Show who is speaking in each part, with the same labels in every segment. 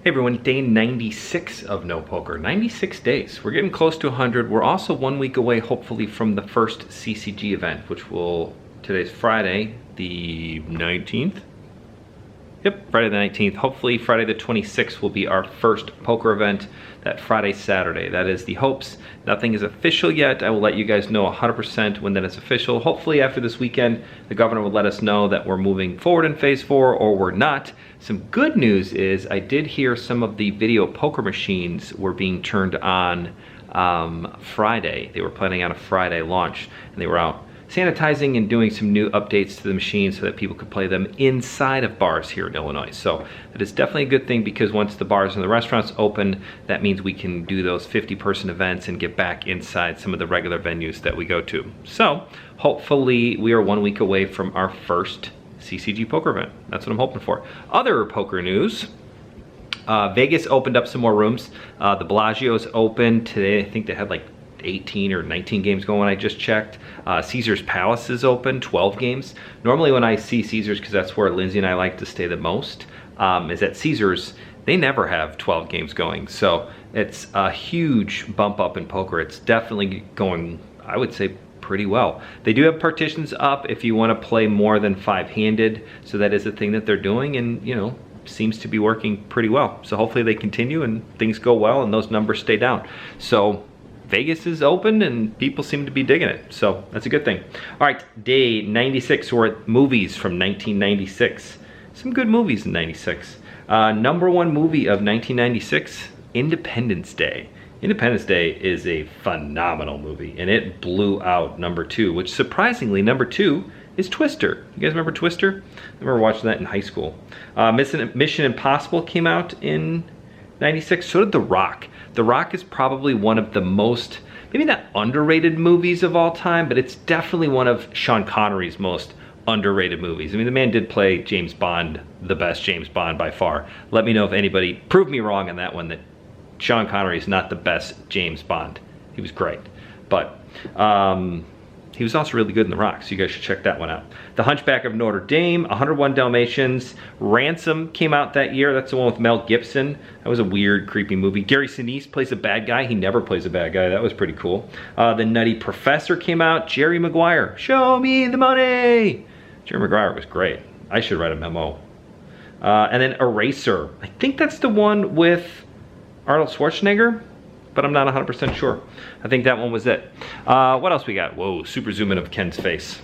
Speaker 1: Hey everyone, day 96 of No Poker. 96 days. We're getting close to 100. We're also 1 week away, hopefully, from the first CCG event, which will, today's Friday, the 19th. Yep, Friday the 19th. Hopefully Friday the 26th will be our first poker event, that Friday, Saturday. That is the hopes. Nothing is official yet. I will let you guys know 100% when that is official. Hopefully after this weekend, the governor will let us know that we're moving forward in phase 4 or we're not. Some good news is I did hear some of the video poker machines were being turned on Friday. They were planning on a Friday launch and they were out sanitizing and doing some new updates to the machines so that people could play them inside of bars here in Illinois. So that is definitely a good thing because once the bars and the restaurants open, that means we can do those 50-person events and get back inside some of the regular venues that we go to. So hopefully we are 1 week away from our first CCG poker event. That's what I'm hoping for. Other poker news. Vegas opened up some more rooms. The Bellagio's open today. I think they had like 18 or 19 games going. I just checked. Caesar's Palace is open, 12 games. Normally when I see Caesar's, because that's where Lindsay and I like to stay the most, is at Caesar's. They never have 12 games going. So it's a huge bump up in poker. It's definitely going, I would say, pretty well. They do have partitions up if you want to play more than 5-handed. So that is a thing that they're doing, and you know, seems to be working pretty well. So hopefully they continue and things go well and those numbers stay down. So Vegas is open and people seem to be digging it. So that's a good thing. All right, day 96, we're at movies from 1996. Some good movies in 96. Number one movie of 1996, Independence Day. Independence Day is a phenomenal movie and it blew out number 2, which surprisingly number 2 is Twister. You guys remember Twister? I remember watching that in high school. Mission Impossible came out in 96, so did The Rock. The Rock is probably one of the most, maybe not underrated movies of all time, but it's definitely one of Sean Connery's most underrated movies. I mean, the man did play James Bond, the best James Bond by far. Let me know if anybody, prove me wrong on that one, that Sean Connery is not the best James Bond. He was great, but he was also really good in The Rock, so you guys should check that one out. The Hunchback of Notre Dame, 101 Dalmatians, Ransom came out that year. That's the one with Mel Gibson. That was a weird, creepy movie. Gary Sinise plays a bad guy. He never plays a bad guy. That was pretty cool. The Nutty Professor came out. Jerry Maguire, show me the money. Jerry Maguire was great. I should write a memo. And then Eraser. I think that's the one with Arnold Schwarzenegger, but I'm not 100% sure. I think that one was it. What else we got? Whoa, super zoom in of Ken's face.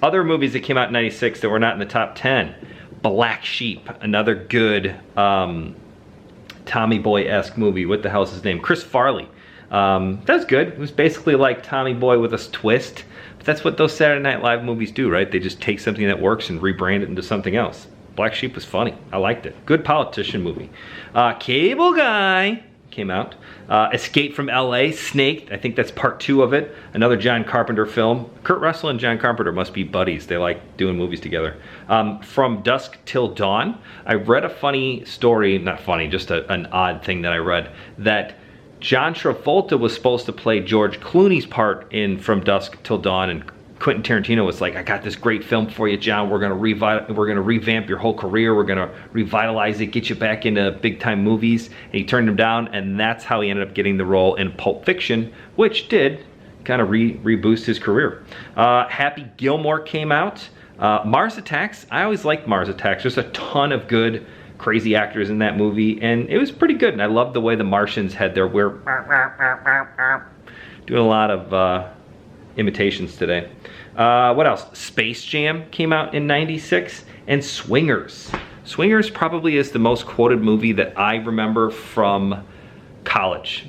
Speaker 1: Other movies that came out in 96 that were not in the top 10. Black Sheep, another good Tommy Boy-esque movie. What the hell's his name? Chris Farley. That was good. It was basically like Tommy Boy with a twist. But that's what those Saturday Night Live movies do, right? They just take something that works and rebrand it into something else. Black Sheep was funny. I liked it. Good politician movie. Cable Guy came out. Escape from LA, Snaked, I think that's part 2 of it. Another John Carpenter film. Kurt Russell and John Carpenter must be buddies. They like doing movies together. From Dusk Till Dawn. I read a funny story, not funny, just an odd thing that I read, that John Travolta was supposed to play George Clooney's part in From Dusk Till Dawn, and Quentin Tarantino was like, I got this great film for you, John. We're gonna revamp your whole career. We're gonna revitalize it, get you back into big time movies. And he turned him down, and that's how he ended up getting the role in Pulp Fiction, which did kind of reboost his career. Happy Gilmore came out. Mars Attacks. I always liked Mars Attacks. There's a ton of good, crazy actors in that movie, and it was pretty good. And I love the way the Martians had their weird, doing a lot of imitations today. What else? Space Jam came out in 96, and Swingers. Swingers probably is the most quoted movie that I remember from college.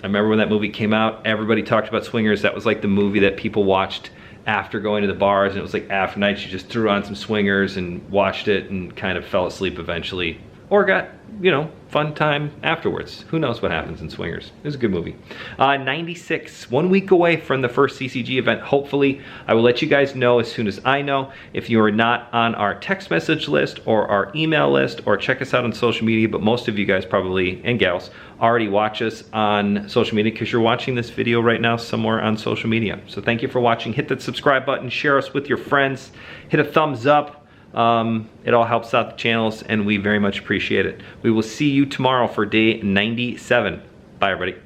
Speaker 1: I remember when that movie came out, everybody talked about Swingers. That was like the movie that people watched after going to the bars, and it was like after night you just threw on some Swingers and watched it and kind of fell asleep eventually, or got, you know, fun time afterwards. Who knows what happens in Swingers. It was a good movie. 96, 1 week away from the first CCG event. Hopefully, I will let you guys know as soon as I know. If you are not on our text message list or our email list, or check us out on social media, but most of you guys probably, and gals, already watch us on social media because you're watching this video right now somewhere on social media. So thank you for watching. Hit that subscribe button, share us with your friends, hit a thumbs up. It all helps out the channels, and we very much appreciate it. We will see you tomorrow for day 97. Bye, everybody.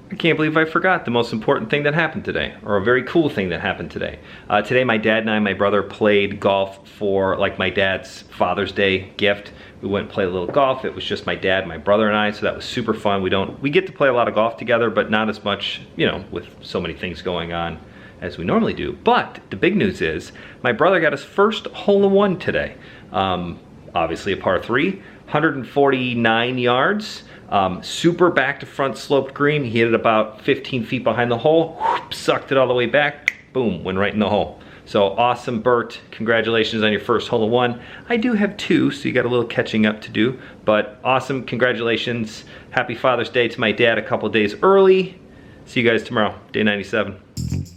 Speaker 1: I can't believe I forgot the most important thing that happened today, or a very cool thing that happened today. Today my dad and I, my brother, played golf for like my dad's Father's Day gift. We went and played a little golf. It was just my dad, my brother, and I, so that was super fun. We get to play a lot of golf together, but not as much, you know, with so many things going on as we normally do. But the big news is my brother got his first hole-in-one today. Obviously a par 3, 149 yards. Super back to front sloped green. He hit it about 15 feet behind the hole, whoop, sucked it all the way back, boom, went right in the hole. So awesome, Bert. Congratulations on your first hole-in-one. I do have 2, so you got a little catching up to do, but awesome, congratulations. Happy Father's Day to my dad a couple days early. See you guys tomorrow, day 97.